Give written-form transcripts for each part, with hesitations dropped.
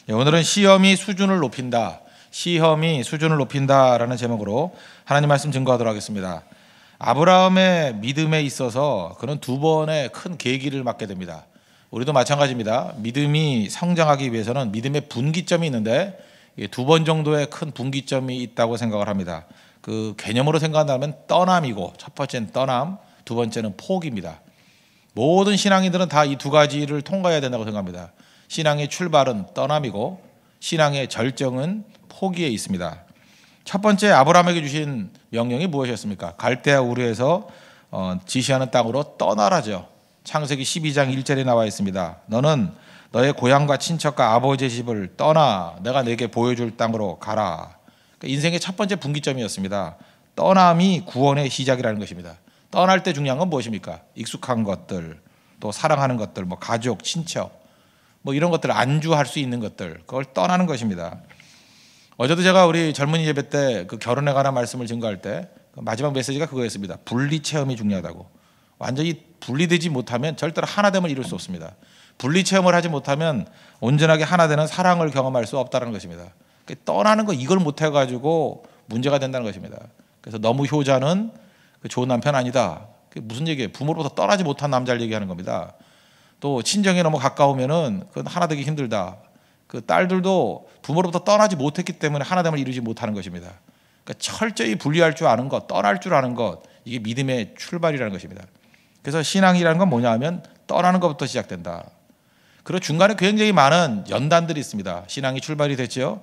오늘은 시험이 수준을 높인다. 시험이 수준을 높인다라는 제목으로 하나님 말씀 증거하도록 하겠습니다. 아브라함의 믿음에 있어서 그는 두 번의 큰 계기를 맞게 됩니다. 우리도 마찬가지입니다. 믿음이 성장하기 위해서는 믿음의 분기점이 있는데 두 번 정도의 큰 분기점이 있다고 생각을 합니다. 그 개념으로 생각한다면 떠남이고, 첫 번째는 떠남, 두 번째는 포기입니다. 모든 신앙인들은 다 이 두 가지를 통과해야 된다고 생각합니다. 신앙의 출발은 떠남이고 신앙의 절정은 포기에 있습니다. 첫 번째 아브라함에게 주신 명령이 무엇이었습니까? 갈대아 우르에서 지시하는 땅으로 떠나라죠. 창세기 12장 1절에 나와 있습니다. 너는 너의 고향과 친척과 아버지의 집을 떠나 내가 내게 보여줄 땅으로 가라. 인생의 첫 번째 분기점이었습니다. 떠남이 구원의 시작이라는 것입니다. 떠날 때 중요한 건 무엇입니까? 익숙한 것들, 또 사랑하는 것들, 뭐 가족, 친척, 뭐 이런 것들, 안주할 수 있는 것들, 그걸 떠나는 것입니다. 어제도 제가 우리 젊은이 예배 때 그 결혼에 관한 말씀을 증거할 때 마지막 메시지가 그거였습니다. 분리 체험이 중요하다고. 완전히 분리되지 못하면 절대로 하나됨을 이룰 수 없습니다. 분리 체험을 하지 못하면 온전하게 하나되는 사랑을 경험할 수 없다는 것입니다. 떠나는 거, 이걸 못 해가지고 문제가 된다는 것입니다. 그래서 너무 효자는 좋은 남편 아니다. 그게 무슨 얘기예요? 부모로부터 떠나지 못한 남자를 얘기하는 겁니다. 또 친정에 너무 가까우면은 그건 하나 되기 힘들다. 그 딸들도 부모로부터 떠나지 못했기 때문에 하나됨을 이루지 못하는 것입니다. 그러니까 철저히 분리할 줄 아는 것, 떠날 줄 아는 것, 이게 믿음의 출발이라는 것입니다. 그래서 신앙이라는 건 뭐냐 하면 떠나는 것부터 시작된다. 그리고 중간에 굉장히 많은 연단들이 있습니다. 신앙이 출발이 됐죠.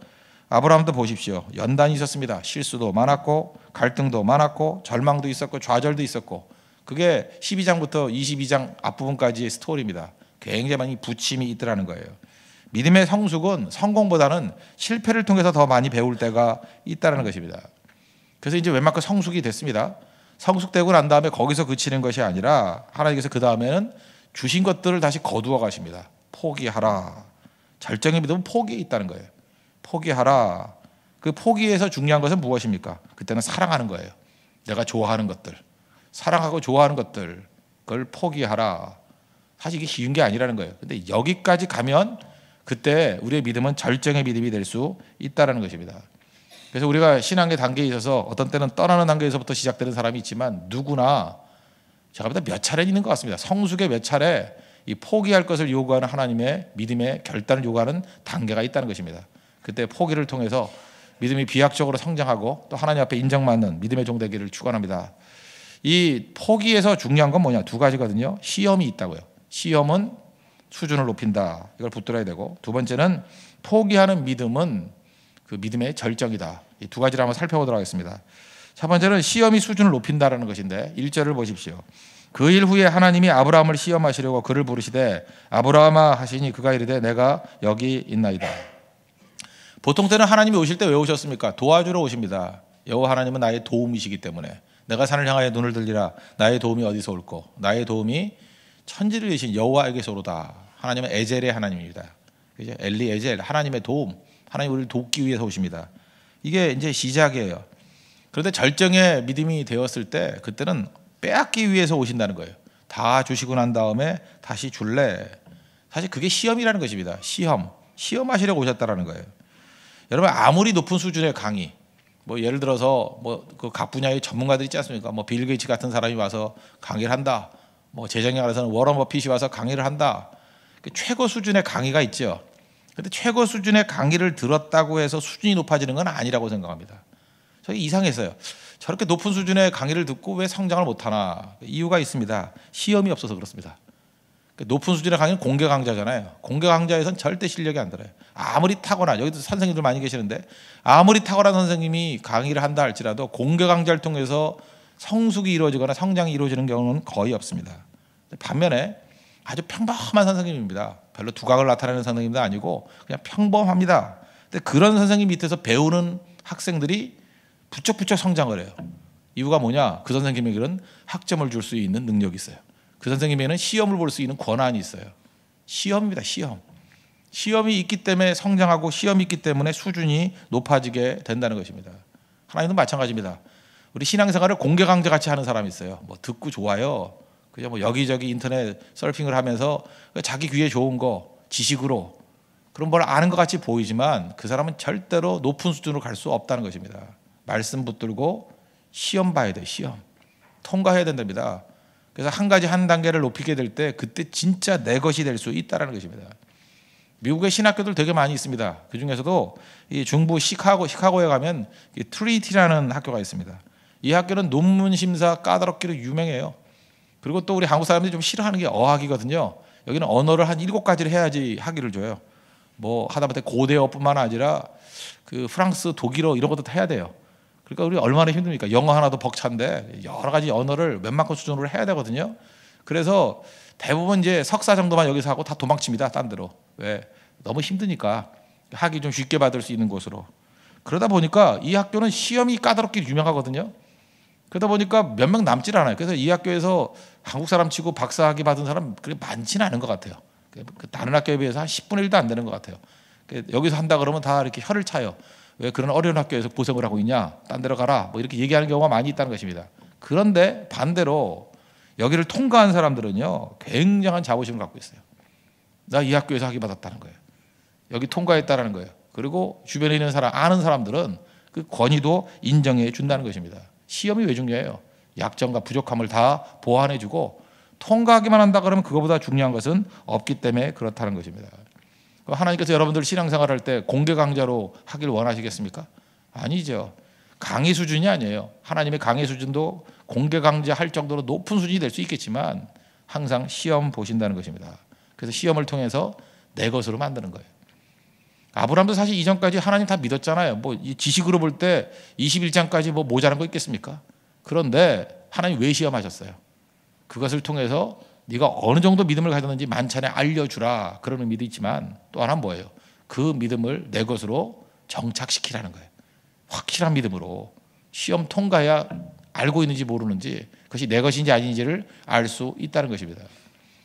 아브라함도 보십시오. 연단이 있었습니다. 실수도 많았고 갈등도 많았고 절망도 있었고 좌절도 있었고, 그게 12장부터 22장 앞부분까지의 스토리입니다. 굉장히 많이 부침이 있더라는 거예요. 믿음의 성숙은 성공보다는 실패를 통해서 더 많이 배울 때가 있다는 것입니다. 그래서 이제 웬만큼 성숙이 됐습니다. 성숙되고 난 다음에 거기서 그치는 것이 아니라 하나님께서 그 다음에는 주신 것들을 다시 거두어 가십니다. 포기하라. 절정의 믿음은 포기에 있다는 거예요. 포기하라. 그 포기에서 중요한 것은 무엇입니까? 그때는 사랑하는 거예요. 내가 좋아하는 것들, 사랑하고 좋아하는 것들, 그걸 포기하라. 사실 이게 쉬운 게 아니라는 거예요. 근데 여기까지 가면 그때 우리의 믿음은 절정의 믿음이 될 수 있다는 것입니다. 그래서 우리가 신앙의 단계에 있어서 어떤 때는 떠나는 단계에서부터 시작되는 사람이 있지만, 누구나 제가 볼 때 몇 차례 있는 것 같습니다. 성숙의 몇 차례 이 포기할 것을 요구하는 하나님의 믿음의 결단을 요구하는 단계가 있다는 것입니다. 그때 포기를 통해서 믿음이 비약적으로 성장하고 또 하나님 앞에 인정받는 믿음의 종 되기를 축원합니다. 이 포기에서 중요한 건 뭐냐? 두 가지거든요. 시험이 있다고요. 시험은 수준을 높인다. 이걸 붙들어야 되고, 두 번째는 포기하는 믿음은 그 믿음의 절정이다. 이 두 가지를 한번 살펴보도록 하겠습니다. 첫 번째는 시험이 수준을 높인다라는 것인데 1절을 보십시오. 그 일 후에 하나님이 아브라함을 시험하시려고 그를 부르시되 아브라함아 하시니 그가 이르되 내가 여기 있나이다. 보통 때는 하나님이 오실 때 왜 오셨습니까? 도와주러 오십니다. 여호와 하나님은 나의 도움이시기 때문에 내가 산을 향하여 눈을 들리라. 나의 도움이 어디서 올꼬? 나의 도움이 천지를 계신 여호와에게서 오로다. 하나님은 에젤의 하나님입니다. 그죠? 엘리 에젤, 하나님의 도움. 하나님 우리를 돕기 위해서 오십니다. 이게 이제 시작이에요. 그런데 절정의 믿음이 되었을 때 그때는 빼앗기 위해서 오신다는 거예요. 다 주시고 난 다음에 다시 줄래. 사실 그게 시험이라는 것입니다. 시험하시려고 오셨다라는 거예요. 여러분, 아무리 높은 수준의 강의, 뭐 예를 들어서 뭐 그 각 분야의 전문가들 있지 않습니까? 뭐 빌 게이츠 같은 사람이 와서 강의를 한다. 뭐 재정에 관해서는 워런 버핏이 와서 강의를 한다. 최고 수준의 강의가 있죠. 그런데 최고 수준의 강의를 들었다고 해서 수준이 높아지는 건 아니라고 생각합니다. 저희 이상했어요. 저렇게 높은 수준의 강의를 듣고 왜 성장을 못하나? 이유가 있습니다. 시험이 없어서 그렇습니다. 높은 수준의 강의는 공개 강좌잖아요. 공개 강좌에서는 절대 실력이 안 들어요. 아무리 타고난, 여기도 선생님들 많이 계시는데 아무리 탁월한 선생님이 강의를 한다 할지라도 공개 강좌를 통해서 성숙이 이루어지거나 성장이 이루어지는 경우는 거의 없습니다. 반면에 아주 평범한 선생님입니다. 별로 두각을 나타내는 선생님도 아니고 그냥 평범합니다. 근데 그런 선생님 밑에서 배우는 학생들이 부쩍부쩍 성장을 해요. 이유가 뭐냐? 그 선생님에게는 학점을 줄 수 있는 능력이 있어요. 그 선생님에게는 시험을 볼 수 있는 권한이 있어요. 시험입니다. 시험이 있기 때문에 성장하고, 시험이 있기 때문에 수준이 높아지게 된다는 것입니다. 하나님도 마찬가지입니다. 우리 신앙생활을 공개 강좌 같이 하는 사람이 있어요. 뭐 듣고 좋아요. 그죠? 뭐 여기저기 인터넷 서핑을 하면서 자기 귀에 좋은 거 지식으로 그런 걸 아는 것 같이 보이지만 그 사람은 절대로 높은 수준으로 갈 수 없다는 것입니다. 말씀 붙들고 시험 봐야 돼요. 시험. 통과해야 된답니다. 그래서 한 단계를 높이게 될 때 그때 진짜 내 것이 될 수 있다는 것입니다. 미국의 신학교들 되게 많이 있습니다. 그 중에서도 이 중부 시카고에 가면 트리니티라는 학교가 있습니다. 이 학교는 논문 심사 까다롭기로 유명해요. 그리고 또 우리 한국 사람들이 좀 싫어하는 게 어학이거든요. 여기는 언어를 한 7가지를 해야지 학위를 줘요. 뭐 하다못해 고대어뿐만 아니라 그 프랑스, 독일어 이런 것도 해야 돼요. 그러니까 우리 얼마나 힘듭니까? 영어 하나도 벅찬데 여러 가지 언어를 웬만큼 수준으로 해야 되거든요. 그래서 대부분 이제 석사 정도만 여기서 하고 다 도망칩니다. 딴 데로. 왜? 너무 힘드니까 학위 좀 쉽게 받을 수 있는 곳으로. 그러다 보니까 이 학교는 시험이 까다롭게 유명하거든요. 그러다 보니까 몇 명 남질 않아요. 그래서 이 학교에서 한국 사람 치고 박사학위 받은 사람 그렇게 많지는 않은 것 같아요. 다른 학교에 비해서 한 10분의 1도 안 되는 것 같아요. 여기서 한다 그러면 다 이렇게 혀를 차요. 왜 그런 어려운 학교에서 고생을 하고 있냐? 딴 데로 가라. 뭐 이렇게 얘기하는 경우가 많이 있다는 것입니다. 그런데 반대로 여기를 통과한 사람들은요, 굉장한 자부심을 갖고 있어요. 나 이 학교에서 학위 받았다는 거예요. 여기 통과했다는 거예요. 그리고 주변에 있는 사람, 아는 사람들은 그 권위도 인정해 준다는 것입니다. 시험이 왜 중요해요? 약점과 부족함을 다 보완해주고 통과하기만 한다 그러면 그거보다 중요한 것은 없기 때문에 그렇다는 것입니다. 하나님께서 여러분들 신앙생활할 때 공개 강좌로 하길 원하시겠습니까? 아니죠. 강의 수준이 아니에요. 하나님의 강의 수준도 공개 강좌 할 정도로 높은 수준이 될 수 있겠지만 항상 시험 보신다는 것입니다. 그래서 시험을 통해서 내 것으로 만드는 거예요. 아브라함도 사실 이전까지 하나님 다 믿었잖아요. 뭐 지식으로 볼 때 21장까지 뭐 모자란 거 있겠습니까? 그런데 하나님 왜 시험하셨어요? 그것을 통해서 네가 어느 정도 믿음을 가졌는지 만찬에 알려주라, 그런 의미도 있지만 또 하나는 뭐예요? 그 믿음을 내 것으로 정착시키라는 거예요. 확실한 믿음으로 시험 통과해야 알고 있는지 모르는지, 그것이 내 것인지 아닌지를 알 수 있다는 것입니다.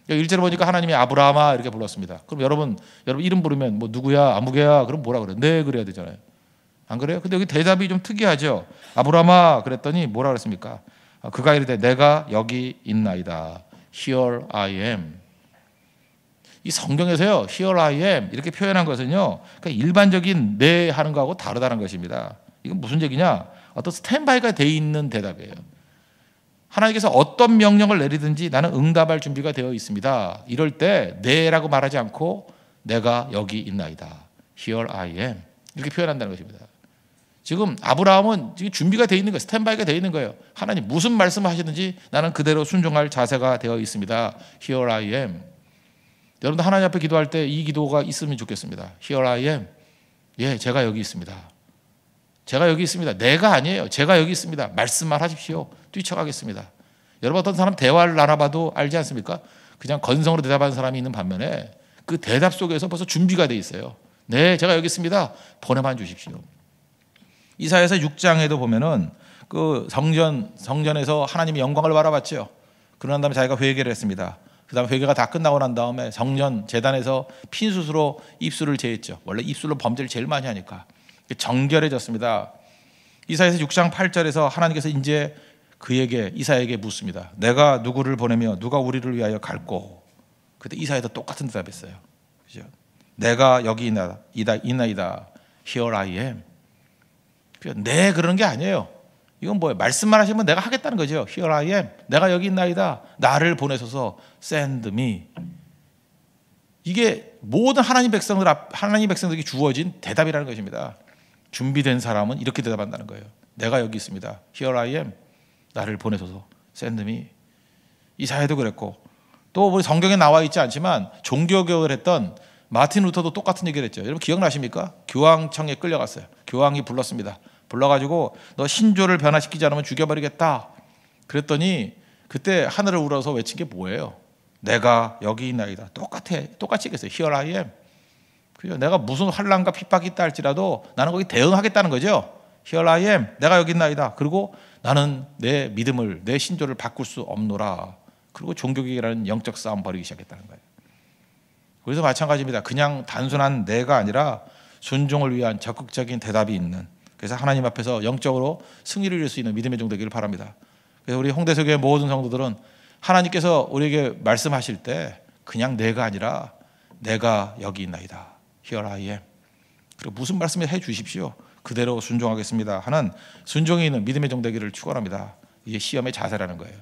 1절에 보니까 하나님이 아브라함아 이렇게 불렀습니다. 그럼 여러분 이름 부르면 뭐 누구야, 아무개야, 그럼 뭐라 그래요? 네 그래야 되잖아요. 안 그래요? 근데 여기 대답이 좀 특이하죠. 아브라함아 그랬더니 뭐라 그랬습니까? 그가 이르되 내가 여기 있나이다. Here I am. 이 성경에서요, Here I am 이렇게 표현한 것은요, 그러니까 일반적인 네 하는 거하고 다르다는 것입니다. 이건 무슨 얘기냐? 어떤 스탠바이가 돼 있는 대답이에요. 하나님께서 어떤 명령을 내리든지 나는 응답할 준비가 되어 있습니다. 이럴 때 네라고 말하지 않고 내가 여기 있나이다. Here I am. 이렇게 표현한다는 것입니다. 지금 아브라함은 지금 준비가 되어 있는 거예요. 스탠바이가 되어 있는 거예요. 하나님 무슨 말씀을 하시든지 나는 그대로 순종할 자세가 되어 있습니다. Here I am. 여러분도 하나님 앞에 기도할 때 이 기도가 있으면 좋겠습니다. Here I am. 예, 제가 여기 있습니다. 제가 여기 있습니다. 내가 아니에요. 제가 여기 있습니다. 말씀만 하십시오. 뛰쳐가겠습니다. 여러분 어떤 사람 대화를 나눠봐도 알지 않습니까? 그냥 건성으로 대답하는 사람이 있는 반면에 그 대답 속에서 벌써 준비가 돼 있어요. 네, 제가 여기 있습니다. 보내만 주십시오. 이사야서 6장에도 보면은 그 성전에서 하나님의 영광을 바라봤죠. 그러난 다음에 자기가 회개를 했습니다. 그 다음에 회개가 다 끝나고 난 다음에 성전 재단에서 핀수스로 입술을 제했죠. 원래 입술로 범죄를 제일 많이 하니까 정결해졌습니다. 이사야서 6장 8절에서 하나님께서 이제 이사야에게 묻습니다. 내가 누구를 보내며 누가 우리를 위하여 갈꼬? 그때 이사야도 똑같은 대답했어요. 그죠? 내가 여기 있나이다. Here I am. 네 그러는 게 아니에요. 이건 뭐예요? 말씀만 하시면 내가 하겠다는 거죠. Here I am. 내가 여기 있나이다. 나를 보내소서. Send me. 이게 모든 하나님 백성들에게 주어진 대답이라는 것입니다. 준비된 사람은 이렇게 대답한다는 거예요. 내가 여기 있습니다. Here I am. 나를 보내소서. Send me. 이사야도 그랬고 또 우리 성경에 나와 있지 않지만 종교개혁을 했던 마틴 루터도 똑같은 얘기를 했죠. 여러분 기억나십니까? 교황청에 끌려갔어요. 교황이 불렀습니다. 불러가지고 너 신조를 변화시키지 않으면 죽여버리겠다. 그랬더니 그때 하늘을 우러서 외친 게 뭐예요? 내가 여기 있나이다. 똑같이 얘기했어요. Here I am. 그죠? 내가 무슨 환난과 핍박이 있다 할지라도 나는 거기 대응하겠다는 거죠. Here I am. 내가 여기 있나이다. 그리고 나는 내 믿음을, 내 신조를 바꿀 수 없노라. 그리고 종교개혁이라는 영적 싸움 벌이기 시작했다는 거예요. 그래서 마찬가지입니다. 그냥 단순한 내가 아니라 순종을 위한 적극적인 대답이 있는, 그래서 하나님 앞에서 영적으로 승리를 이룰 수 있는 믿음의 종 되기를 바랍니다. 그래서 우리 홍대교회 모든 성도들은 하나님께서 우리에게 말씀하실 때 그냥 내가 아니라 내가 여기 있나이다. Here I am. 그리고 무슨 말씀을 해 주십시오. 그대로 순종하겠습니다 하는 순종이 있는 믿음의 정되기를 축원합니다. 이게 시험의 자세라는 거예요.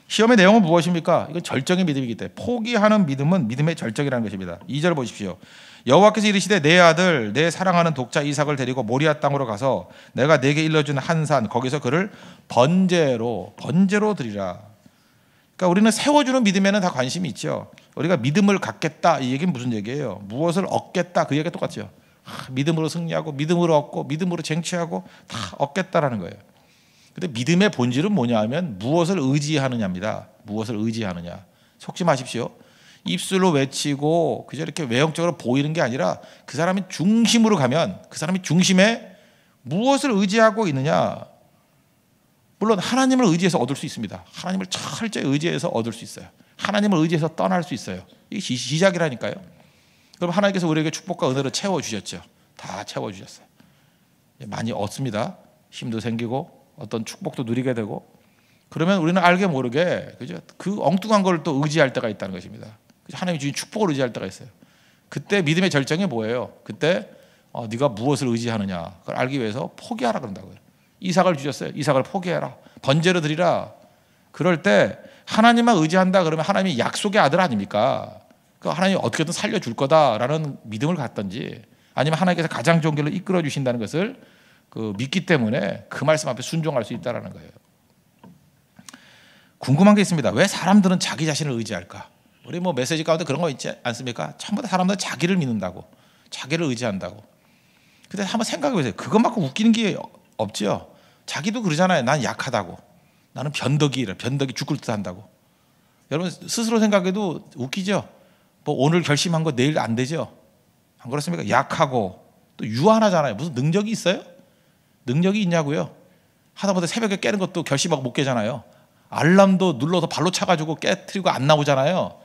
시험의 내용은 무엇입니까? 이건 절정의 믿음이기 때문에 포기하는 믿음은 믿음의 절정이라는 것입니다. 2절 보십시오. 여호와께서 이르시되 내 아들 내 사랑하는 독자 이삭을 데리고 모리아 땅으로 가서 내가 내게 일러준 한 산 거기서 그를 번제로 드리라. 그러니까 우리는 세워주는 믿음에는 다 관심이 있죠. 우리가 믿음을 갖겠다 이 얘기는 무슨 얘기예요? 무엇을 얻겠다 그 얘기가 똑같죠. 믿음으로 승리하고 믿음으로 얻고 믿음으로 쟁취하고 다 얻겠다라는 거예요. 근데 믿음의 본질은 뭐냐 하면 무엇을 의지하느냐입니다. 무엇을 의지하느냐. 속지 마십시오. 입술로 외치고 그저 이렇게 외형적으로 보이는 게 아니라 그 사람이 중심으로 가면 그 사람이 중심에 무엇을 의지하고 있느냐. 물론 하나님을 의지해서 얻을 수 있습니다. 하나님을 철저히 의지해서 얻을 수 있어요. 하나님을 의지해서 떠날 수 있어요. 이게 시작이라니까요. 그럼 하나님께서 우리에게 축복과 은혜를 채워주셨죠. 다 채워주셨어요. 많이 얻습니다. 힘도 생기고 어떤 축복도 누리게 되고 그러면 우리는 알게 모르게 그죠? 그 엉뚱한 걸 또 의지할 때가 있다는 것입니다. 하나님이 주신 축복을 의지할 때가 있어요. 그때 믿음의 절정이 뭐예요? 그때 네가 무엇을 의지하느냐 그걸 알기 위해서 포기하라 그런다고요. 이삭을 주셨어요. 이삭을 포기해라. 번제로 드리라. 그럴 때 하나님만 의지한다 그러면 하나님이 약속의 아들 아닙니까? 그 하나님이 어떻게든 살려줄 거다라는 믿음을 갖든지 아니면 하나님께서 가장 좋은 길로 이끌어 주신다는 것을 믿기 때문에 그 말씀 앞에 순종할 수 있다는 거예요. 궁금한 게 있습니다. 왜 사람들은 자기 자신을 의지할까? 우리 메시지 가운데 그런 거 있지 않습니까? 전부 다 사람들은 자기를 믿는다고, 자기를 의지한다고. 근데 한번 생각해 보세요. 그것만큼 웃기는 게 없죠. 자기도 그러잖아요. 난 약하다고. 나는 변덕이 죽을 듯 한다고. 여러분 스스로 생각해도 웃기죠. 오늘 결심한 거 내일 안 되죠. 안 그렇습니까? 약하고 또 유한하잖아요. 무슨 능력이 있어요? 능력이 있냐고요? 하다보다 새벽에 깨는 것도 결심하고 못 깨잖아요. 알람도 눌러서 발로 차가지고 깨트리고 안 나오잖아요.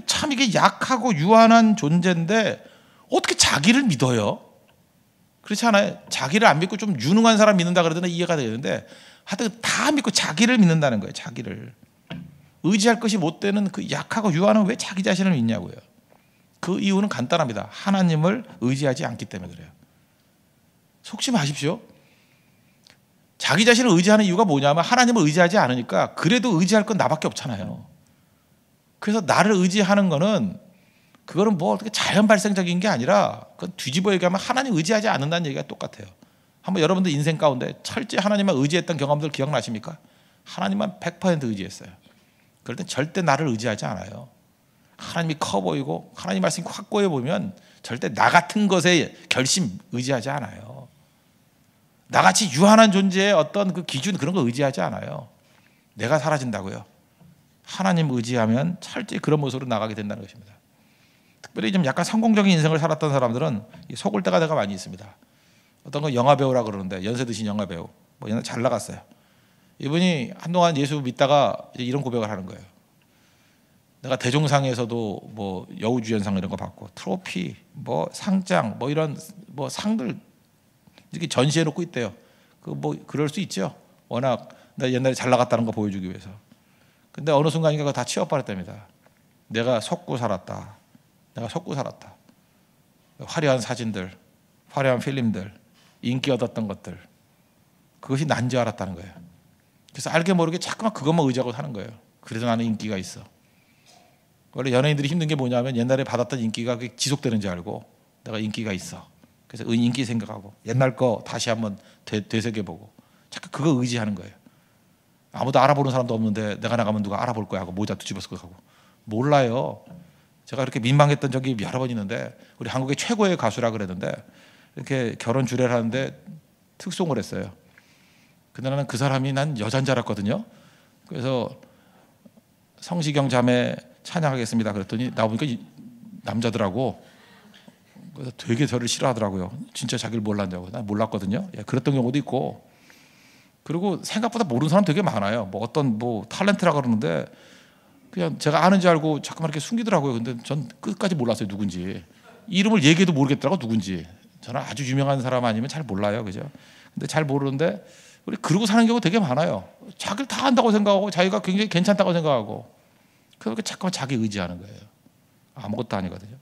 참 이게 약하고 유한한 존재인데 어떻게 자기를 믿어요? 그렇지 않아요? 자기를 안 믿고 좀 유능한 사람 믿는다 그러더니 이해가 되는데 하여튼 다 믿고 자기를 믿는다는 거예요. 자기를. 의지할 것이 못 되는 그 약하고 유한은 왜 자기 자신을 믿냐고요. 그 이유는 간단합니다. 하나님을 의지하지 않기 때문에 그래요. 속지 마십시오. 자기 자신을 의지하는 이유가 뭐냐면 하나님을 의지하지 않으니까 그래도 의지할 건 나밖에 없잖아요. 그래서 나를 의지하는 거는 그거는 어떻게 자연 발생적인 게 아니라 그건 뒤집어 얘기하면 하나님 의지하지 않는다는 얘기가 똑같아요. 한번 여러분들 인생 가운데 철저히 하나님만 의지했던 경험들 기억나십니까? 하나님만 100% 의지했어요. 그럴 땐 절대 나를 의지하지 않아요. 하나님이 커 보이고 하나님 말씀이 확고해 보면 절대 나 같은 것에 결심 의지하지 않아요. 나같이 유한한 존재의 어떤 그 기준 그런 거 의지하지 않아요. 내가 사라진다고요. 하나님 의지하면 철저히 그런 모습으로 나가게 된다는 것입니다. 특별히 좀 약간 성공적인 인생을 살았던 사람들은 속을 때가 내가 많이 있습니다. 어떤 건 영화 배우라 그러는데 연세 드신 영화 배우 옛날 잘 나갔어요. 이분이 한동안 예수 믿다가 이런 고백을 하는 거예요. 내가 대종상에서도 여우주연상 이런 거 받고 트로피 상장 이런 상들 이렇게 전시해 놓고 있대요. 그럴 수 있죠. 워낙 내가 옛날에 잘 나갔다는 거 보여주기 위해서. 근데 어느 순간인가 그거 다 치워버렸답니다. 내가 속고 살았다. 화려한 사진들, 화려한 필름들, 인기 얻었던 것들 그것이 난 줄 알았다는 거예요. 그래서 알게 모르게 자꾸만 그것만 의지하고 사는 거예요. 그래서 나는 인기가 있어. 원래 연예인들이 힘든 게 뭐냐면 옛날에 받았던 인기가 지속되는 줄 알고 내가 인기가 있어. 그래서 인기 생각하고 옛날 거 다시 한번 되새겨보고 자꾸 그거 의지하는 거예요. 아무도 알아보는 사람도 없는데 내가 나가면 누가 알아볼 거야 하고 모자 뒤집어서 가고 몰라요. 제가 그렇게 민망했던 적이 여러 번 있는데 우리 한국의 최고의 가수라 그랬는데 이렇게 결혼 주례를 하는데 특송을 했어요. 근데 나는 그 사람이 난 여잔 줄 알았거든요. 그래서 성시경 자매 찬양하겠습니다 그랬더니 나보니까 남자더라고. 그래서 되게 저를 싫어하더라고요. 진짜 자기를 몰랐냐고. 난 몰랐거든요. 그랬던 경우도 있고. 그리고 생각보다 모르는 사람 되게 많아요. 어떤 탤런트라 그러는데 그냥 제가 아는 줄 알고 자꾸만 이렇게 숨기더라고요. 근데 전 끝까지 몰랐어요. 누군지. 이름을 얘기해도 모르겠더라고 누군지. 저는 아주 유명한 사람 아니면 잘 몰라요. 그죠? 근데 잘 모르는데 우리 그러고 사는 경우 되게 많아요. 자기를 다 안다고 생각하고 자기가 굉장히 괜찮다고 생각하고 그렇게 자꾸만 자기 의지하는 거예요. 아무것도 아니거든요.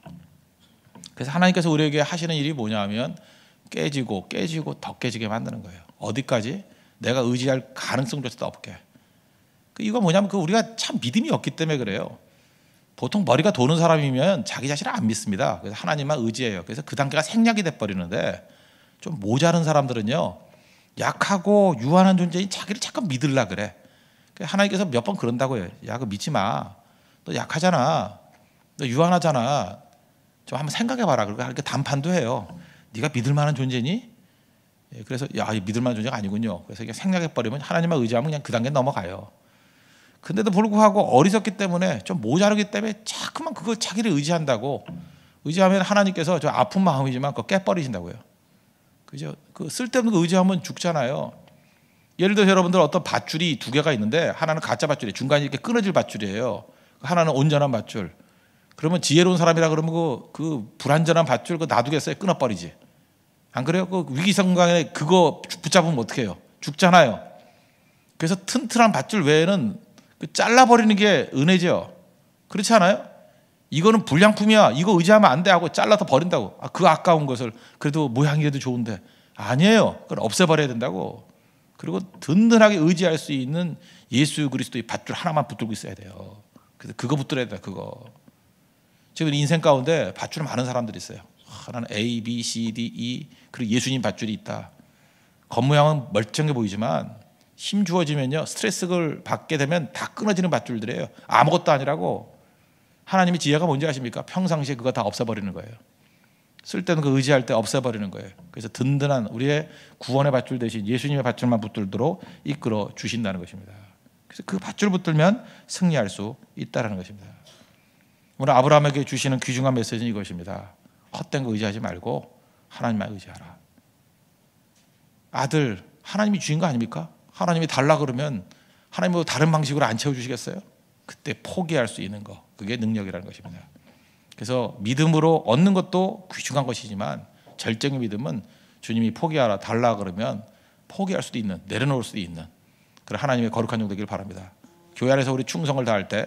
그래서 하나님께서 우리에게 하시는 일이 뭐냐면 깨지고 더 깨지게 만드는 거예요. 어디까지? 내가 의지할 가능성조차도 없게. 이거 뭐냐면 우리가 참 믿음이 없기 때문에 그래요. 보통 머리가 도는 사람이면 자기 자신을 안 믿습니다. 그래서 하나님만 의지해요. 그래서 그 단계가 생략이 돼버리는데, 좀 모자른 사람들은요, 약하고 유한한 존재인 자기를 잠깐 믿으려 그래. 하나님께서 몇 번 그런다고 해요. 야, 그거 믿지 마. 너 약하잖아. 너 유한하잖아. 좀 한번 생각해봐라. 그리고 이렇게 단판도 해요. 네가 믿을 만한 존재니? 그래서 야, 믿을 만한 존재가 아니군요. 그래서 이게 생략해버리면 하나님만 의지하면 그냥 그 단계 넘어가요. 근데도 불구하고 어리석기 때문에, 좀 모자르기 때문에 자꾸만 그거 자기를 의지한다고. 의지하면 하나님께서 저 아픈 마음이지만 그거 깨버리신다고요. 그죠? 그 쓸데없는 거 의지하면 죽잖아요. 예를 들어서 여러분들 어떤 밧줄이 두 개가 있는데, 하나는 가짜 밧줄이에요. 중간에 이렇게 끊어질 밧줄이에요. 하나는 온전한 밧줄. 그러면 지혜로운 사람이라 그러면 그 불완전한 밧줄 그거 놔두겠어요? 끊어버리지. 안 그래요? 그 위기 상황에 그거 붙잡으면 어떻게 해요? 죽잖아요. 그래서 튼튼한 밧줄 외에는 잘라버리는 게 은혜죠. 그렇지 않아요? 이거는 불량품이야. 이거 의지하면 안 돼 하고 잘라서 버린다고. 그 아까운 것을 그래도 모양이라도 좋은데. 아니에요. 그걸 없애버려야 된다고. 그리고 든든하게 의지할 수 있는 예수 그리스도의 밧줄 하나만 붙들고 있어야 돼요. 그래서 그거 붙들어야 돼. 그거. 지금 인생 가운데 밧줄 많은 사람들이 있어요. 하나는 A, B, C, D, E, 그리고 예수님 밧줄이 있다. 겉모양은 멀쩡해 보이지만 힘 주어지면요, 스트레스를 받게 되면 다 끊어지는 밧줄들이에요. 아무것도 아니라고. 하나님의 지혜가 뭔지 아십니까? 평상시에 그거 다 없애버리는 거예요. 쓸데없는 그 의지할 때 없애버리는 거예요. 그래서 든든한 우리의 구원의 밧줄 대신 예수님의 밧줄만 붙들도록 이끌어 주신다는 것입니다. 그래서 그 밧줄 붙들면 승리할 수 있다는 것입니다. 오늘 아브라함에게 주시는 귀중한 메시지는 이것입니다. 헛된 거 의지하지 말고 하나님만 의지하라. 아들, 하나님이 주신 거 아닙니까? 하나님이 달라 그러면 하나님은 다른 방식으로 안 채워주시겠어요? 그때 포기할 수 있는 거, 그게 능력이라는 것입니다. 그래서 믿음으로 얻는 것도 귀중한 것이지만, 절정의 믿음은 주님이 포기하라, 달라 그러면 포기할 수도 있는, 내려놓을 수도 있는 그런 하나님의 거룩한 종 되길 바랍니다. 교회 안에서 우리 충성을 다할 때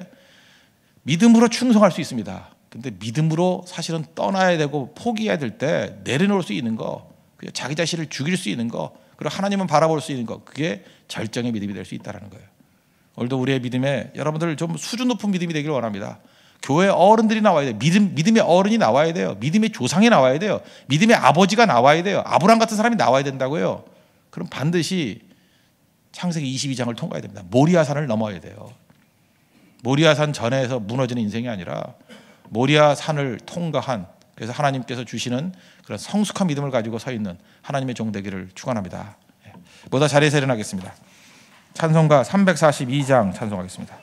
믿음으로 충성할 수 있습니다. 근데 믿음으로 사실은 떠나야 되고 포기해야 될 때 내려놓을 수 있는 거, 자기 자신을 죽일 수 있는 거, 그리고 하나님은 바라볼 수 있는 거, 그게 절정의 믿음이 될 수 있다는 거예요. 오늘도 우리의 믿음에 여러분들 좀 수준 높은 믿음이 되기를 원합니다. 교회 어른들이 나와야 돼요. 믿음의 어른이 나와야 돼요. 믿음의 조상이 나와야 돼요. 믿음의 아버지가 나와야 돼요. 아브라함 같은 사람이 나와야 된다고요. 그럼 반드시 창세기 22장을 통과해야 됩니다. 모리아산을 넘어야 돼요. 모리아산 전에서 무너지는 인생이 아니라 모리아산을 통과한, 그래서 하나님께서 주시는 그런 성숙한 믿음을 가지고 서 있는 하나님의 종 되기를 축원합니다. 모두 자리에서 일어나겠습니다. 찬송가 342장 찬송하겠습니다.